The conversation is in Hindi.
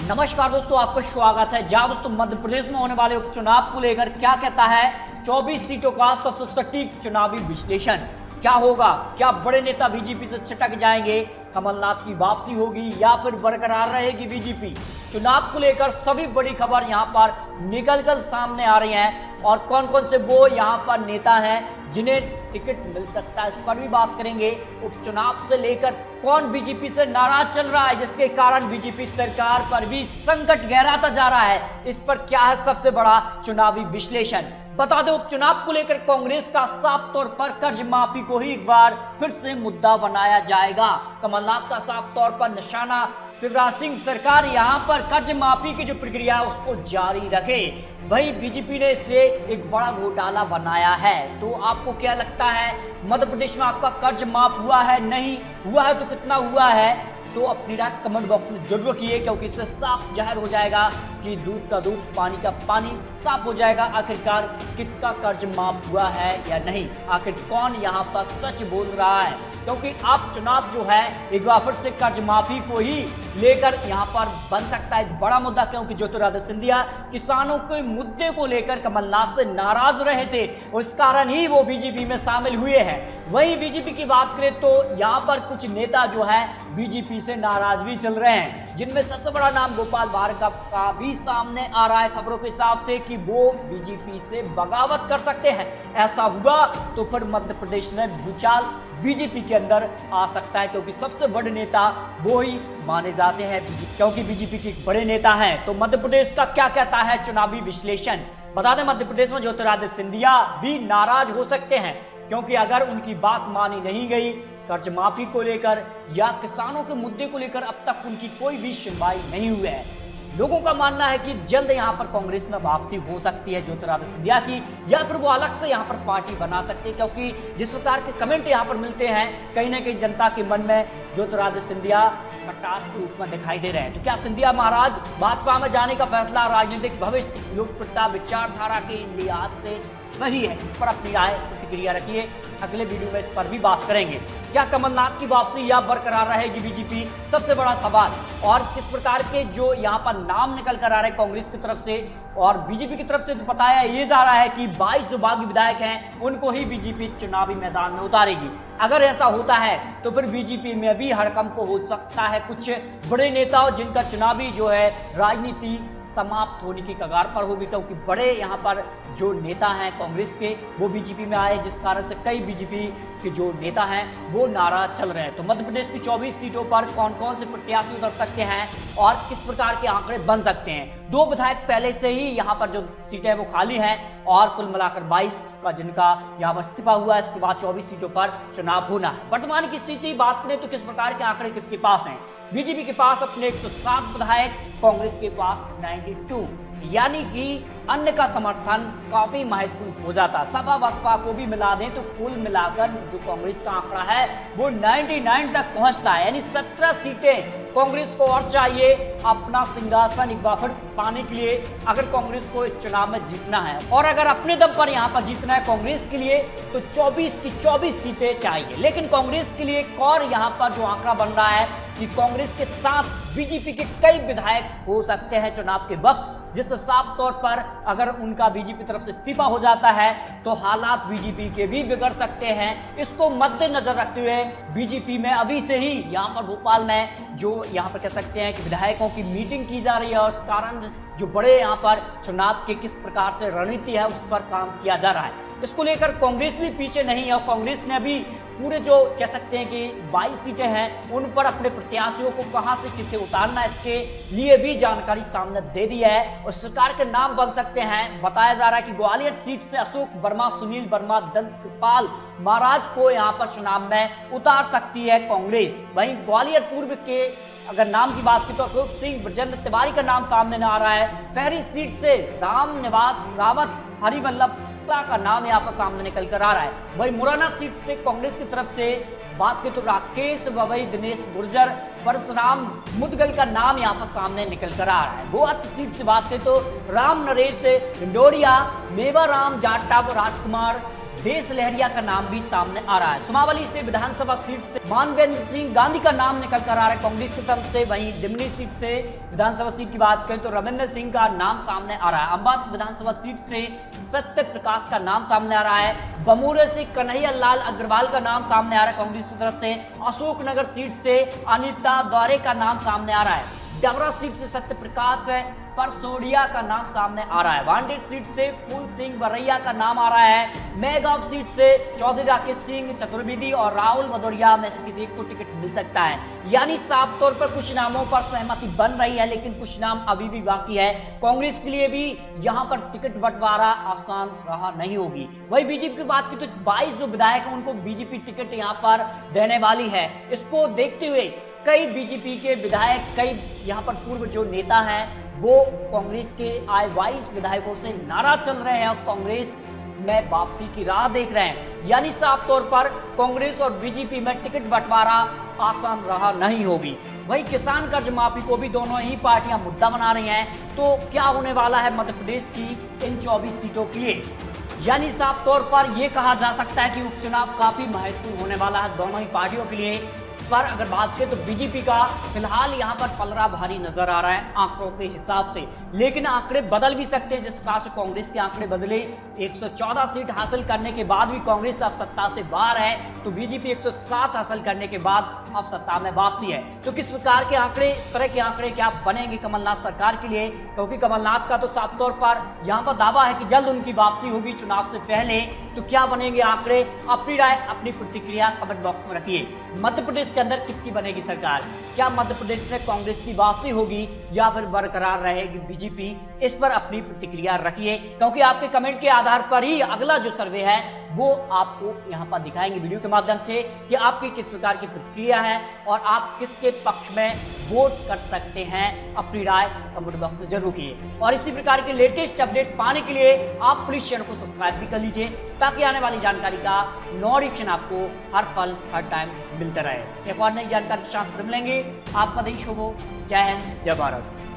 नमस्कार दोस्तों, आपका स्वागत है। जहां दोस्तों मध्य प्रदेश में होने वाले उपचुनाव को लेकर क्या कहता है 24 सीटों का सबसे सटीक चुनावी विश्लेषण। क्या होगा, क्या बड़े नेता बीजेपी से छटक जाएंगे, कमलनाथ की वापसी होगी या फिर बरकरार रहेगी बीजेपी। चुनाव को लेकर सभी बड़ी खबर यहां पर निकलकर सामने आ रही हैं और कौन कौन से वो यहां पर नेता हैं जिन्हें टिकट मिल सकता है, इस पर भी बात करेंगे। उपचुनाव से लेकर कौन बीजेपी से नाराज चल रहा है जिसके कारण बीजेपी सरकार पर भी संकट गहराता जा रहा है, इस पर क्या है सबसे बड़ा चुनावी विश्लेषण। बता दें, उपचुनाव को लेकर कांग्रेस का साफ तौर पर कर्ज माफी को ही एक बार फिर से मुद्दा बनाया जाएगा। कमलनाथ का साफ तौर पर निशाना शिवराज सिंह सरकार यहां पर कर्ज माफी की जो प्रक्रिया है उसको जारी रखे। वही बीजेपी ने इसे एक बड़ा घोटाला बनाया है। तो आपको क्या लगता है, मध्य प्रदेश में आपका कर्ज माफ हुआ है, नहीं हुआ है तो कितना हुआ है? तो अपनी राय कमेंट बॉक्स में जरूर रखिए, क्योंकि इससे साफ जाहिर हो जाएगा कि दूध का दूध पानी का पानी साफ हो जाएगा। आखिरकार किसका कर्ज माफ हुआ है या नहीं, आखिर कौन यहाँ पर सच बोल रहा है। क्योंकि आप चुनाव जो है एक बार फिर से कर्ज माफी को ही लेकर यहाँ पर बन सकता है एक बड़ा मुद्दा, क्योंकि ज्योतिरादित्य सिंधिया किसानों के मुद्दे को लेकर कमलनाथ से नाराज रहे थे और इस कारण ही वो बीजेपी में शामिल हुए हैं। वहीं बीजेपी की बात करें तो यहाँ पर कुछ नेता जो है बीजेपी से नाराज भी चल रहे हैं, जिनमें सबसे बड़ा नाम गोपाल भार्गव का भी सामने आ रहा है खबरों के हिसाब से कि वो बीजेपी से बगावत कर सकते हैं। ऐसा हुआ तो फिर मध्य प्रदेश में भूचाल बीजेपी के अंदर आ सकता है, क्योंकि सबसे बड़े नेता वो ही माने जाते हैं बीजेपी, क्योंकि बीजेपी के बड़े नेता हैं। तो मध्य प्रदेश का क्या कहता है चुनावी विश्लेषण। बता दें, मध्य प्रदेश में ज्योतिरादित्य सिंधिया भी नाराज हो सकते हैं, क्योंकि अगर उनकी बात मानी नहीं गई कर्ज माफी को लेकर या किसानों के मुद्दे को लेकर, अब तक उनकी कोई भी सुनवाई नहीं हुई है। लोगों का मानना है कि जल्द यहां पर कांग्रेस में वापसी हो सकती है ज्योतिरादित्य सिंधिया की, या फिर वो अलग से यहां पर पार्टी बना सकते हैं, क्योंकि जिस प्रकार के कमेंट यहां पर मिलते हैं कहीं ना कहीं जनता के मन में ज्योतिरादित्य सिंधिया खटास के रूप में दिखाई दे रहे हैं। तो क्या सिंधिया महाराज भाजपा में जाने का फैसला राजनीतिक भविष्य लोकप्रियता विचारधारा के लिहाज से सही है, इस पर अपनी राय प्रतिक्रिया रखिए। अगले वीडियो में इस पर भी बात करेंगे। क्या कमलनाथ की वापसी या बरकरार रहेगी बीजेपी, सबसे बड़ा सवाल। और किस प्रकार के जो यहाँ पर नाम निकल कर आ रहे हैं कांग्रेस की तरफ से और बीजेपी की तरफ से, तो बताया ये जा रहा है कि 22 जो बागी विधायक हैं उनको ही बीजेपी चुनावी मैदान में उतारेगी। अगर ऐसा होता है तो फिर बीजेपी में भी हड़कंप हो सकता है। कुछ बड़े नेता जिनका चुनावी जो है राजनीति समाप्त होने की कगार पर होगी, क्योंकि बड़े यहाँ पर जो नेता हैं कांग्रेस के वो बीजेपी में आए, जिस कारण से कई बीजेपी के जो नेता हैं वो नाराज चल रहे हैं। तो मध्य प्रदेश की 24 सीटों पर कौन कौन से प्रत्याशी उतर सकते हैं और किस प्रकार के आंकड़े बन सकते हैं। 2 विधायक पहले से ही यहाँ पर जो सीटें हैं वो खाली हैं और कुल मिलाकर 22 का जिनका यहाँ पर इस्तीफा हुआ है, इसके बाद 24 सीटों पर चुनाव होना है। वर्तमान की स्थिति बात करें तो किस प्रकार के आंकड़े किसके पास हैं। बीजेपी के पास अपने 107 विधायक, कांग्रेस के पास 92, यानी कि अन्य का समर्थन काफी महत्वपूर्ण हो जाता है। सपा बसपा को भी मिला दें तो कुल मिलाकर जो कांग्रेस का आंकड़ा है वो 99 तक पहुंचता है, यानी 17 सीटें कांग्रेस को और चाहिए अपना सिंहासन एक बार फिर पाने के लिए, अगर कांग्रेस को इस चुनाव में जीतना है। और अगर अपने दम पर यहां पर जीतना है कांग्रेस के लिए तो 24 की 24 सीटें चाहिए। लेकिन कांग्रेस के लिए एक और यहां पर जो आंकड़ा बन रहा है कि कांग्रेस के साथ बीजेपी के कई विधायक हो सकते हैं चुनाव के वक्त, जिससे साफ तौर पर अगर उनका बीजेपी तरफ से इस्तीफा हो जाता है तो हालात बीजेपी के भी बिगड़ सकते हैं। इसको मद्देनजर रखते हुए बीजेपी में अभी से ही यहाँ पर भोपाल में जो यहाँ पर कह सकते हैं कि विधायकों की मीटिंग की जा रही है और इस कारण जो बड़े यहाँ पर चुनाव के किस प्रकार से रणनीति है उस पर काम किया जा रहा है। इसको लेकर कांग्रेस भी पीछे नहीं है और कांग्रेस ने अभी पूरे जो कह सकते हैं कि 22 सीटें हैं उन पर अपने प्रत्याशियों को कहां से किसे उतारना है इसके लिए भी जानकारी सामने दे दी है और सरकार के नाम बन सकते हैं। बताया जा रहा है कि ग्वालियर सीट से अशोक वर्मा, सुनील वर्मा, दंतपाल महाराज को यहां पर चुनाव में उतार सकती है कांग्रेस। वहीं ग्वालियर पूर्व के अगर नाम की बात की तो अशोक सिंह, ब्रजेंद्र तिवारी का नाम सामने न आ रहा है। फहरी सीट से राम निवास रावत, हरिवल्लभ शुक्ला का नाम यहाँ पर सामने निकल कर आ रहा है। वही मुरैना सीट से कांग्रेस की तरफ से बात की तो राकेश ववई, दिनेश गुर्जर, परशुराम मुदगल का नाम यहाँ पर सामने निकल कर आ रहा है। गोहत सीट से बात करें तो राम नरेश इंडोरिया, मेवाराम जाटव, राजकुमार देश लहरिया का नाम भी सामने आ रहा है। सुमावली से विधानसभा सीट से मानवेंद्र सिंह गांधी का नाम निकल कर आ रहा है कांग्रेस की तरफ से। वहीं डिमनी सीट से विधानसभा सीट की बात करें तो रविंद्र सिंह का नाम सामने आ रहा है। अंबास विधानसभा सीट से सत्य प्रकाश का नाम सामने आ रहा है। बमूरे से कन्हैया लाल अग्रवाल का नाम सामने आ रहा है कांग्रेस की तरफ से। अशोकनगर सीट से अनिता दौरे का नाम सामने आ रहा है। डबरा सीट से सत्य प्रकाश है, परसोडिया का नाम सामने आ रहा है। वांडेड सीट से फूल सिंह बरैया का नाम आ रहा है। मेगांव सीट से चौधरी राकेश सिंह चतुर्वेदी और राहुल भदौरिया में से किसी एक को टिकट मिल सकता है। यानी साफ तौर पर कुछ नामों पर सहमति बन रही है, लेकिन कुछ नाम अभी भी बाकी है। कांग्रेस के लिए भी यहां पर टिकट बंटवारा आसान रहा नहीं होगी। वही बीजेपी की बात की तो 22 जो विधायक हैं उनको बीजेपी टिकट यहां पर देने वाली है। इसको देखते हुए कई बीजेपी के विधायक, कई यहां पर पूर्व जो नेता हैं वो कांग्रेस के आए 22 विधायकों से नाराज चल रहे हैं और कांग्रेस में वापसी की राह देख रहे हैं। यानी साफ तौर पर कांग्रेस और बीजेपी में टिकट बंटवारा आसान रहा नहीं होगी। वही किसान कर्ज माफी को भी दोनों ही पार्टियां मुद्दा बना रही हैं। तो क्या होने वाला है मध्य प्रदेश की इन 24 सीटों के लिए? यानी साफ तौर पर यह कहा जा सकता है कि उपचुनाव काफी महत्वपूर्ण होने वाला है दोनों ही पार्टियों के लिए। इस पर अगर बात करें तो बीजेपी का फिलहाल यहां पर पलड़ा भारी नजर आ रहा है आंकड़ों के हिसाब से, लेकिन आंकड़े बदल भी सकते हैं। जिस प्रकार से कांग्रेस के आंकड़े बदले 114 सीट हासिल करने के बाद भी कांग्रेस अब सत्ता से बाहर है, तो बीजेपी 107 हासिल करने के बाद अब सत्ता में वापसी है। तो किस प्रकार के आंकड़े, इस तरह के आंकड़े क्या बनेंगे कमलनाथ सरकार के लिए? क्योंकि कमलनाथ का तो साफ तौर पर यहां पर दावा है कि जल्द उनकी वापसी होगी चुनाव से पहले। तो क्या बनेंगे आंकड़े? अपनी राय, अपनी प्रतिक्रिया कमेंट बॉक्स में रखिए। मध्य प्रदेश के अंदर किसकी बनेगी सरकार? क्या मध्य प्रदेश में कांग्रेस की वापसी होगी या फिर बरकरार रहेगी बीजेपी? इस पर अपनी प्रतिक्रिया रखिए, क्योंकि आपके कमेंट के आधार पर ही अगला जो सर्वे है वो आपको यहां पर दिखाएंगे वीडियो के माध्यम से कि आपकी किस प्रकार की प्रतिक्रिया है और आप किसके पक्ष में वोट कर सकते हैं। अपनी राय कमेंट बॉक्स में जरूर कीजिए और इसी प्रकार के लेटेस्ट अपडेट पाने के लिए आप प्लीज चैनल को सब्सक्राइब भी कर लीजिए, ताकि आने वाली जानकारी का नोटिफिकेशन आपको हर पल हर टाइम मिलता रहे। एक और नई जानकारी के साथ फिर मिलेंगे। आपका दिन शुभ हो। जय हिंद, जय भारत।